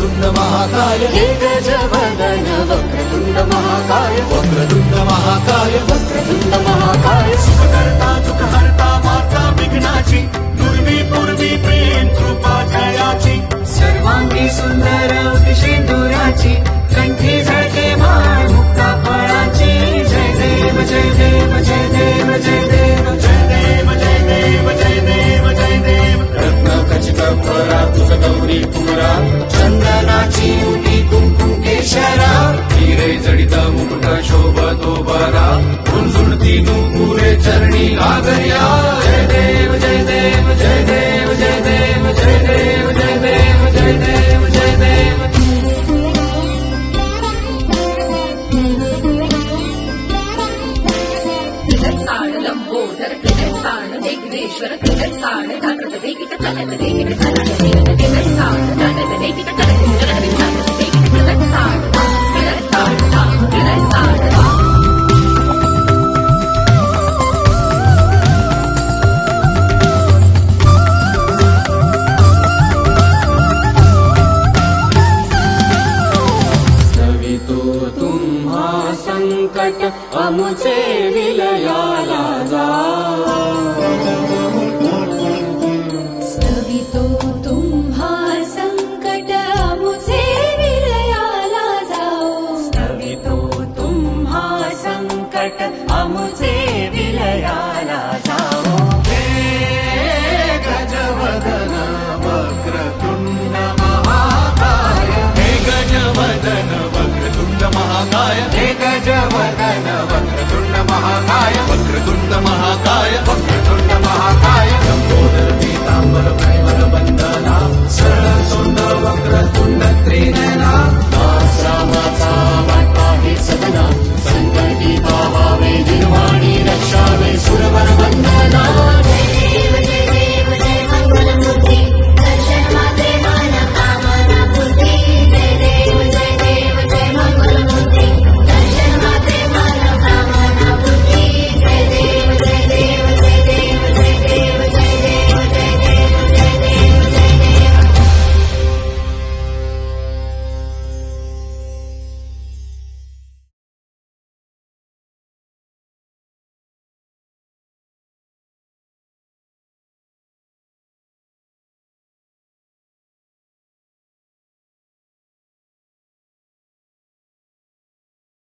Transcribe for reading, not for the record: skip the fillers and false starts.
वक्रतुंड महाकाय हे गजवदन वक्रतुंड महाकाय वक्रतुंड महाकाय वक्रतुंड महाकाय सुखकर्ता दुःखहर्ता माता विघ्नाची पूर्वी पूर्वी प्रेम कृपा जयाची सर्वांगी सुंदर सिंदुराची कंठी झळके माळ मुक्ता फळाची जय देव जय देव जय देव जय देव जय देव जय देव जय देव जय देव रत्न खचित फरा तुझ गौरी कुमरा चंदनाची उटी कुंकुम केशरा हिरे जडित मुकुट शोभतो बरा झुंझुणती नुपुरे चरणी लागल्या जय देव जय देव जय देव जय देव जय देव जय देव जय देव जय देव कृतस्थान लंबोदर कृतस्थान विघ्नेश्वर कृतस्थान धनत देखित तनत देखित तनत देखित कृतस्थान धनत देखित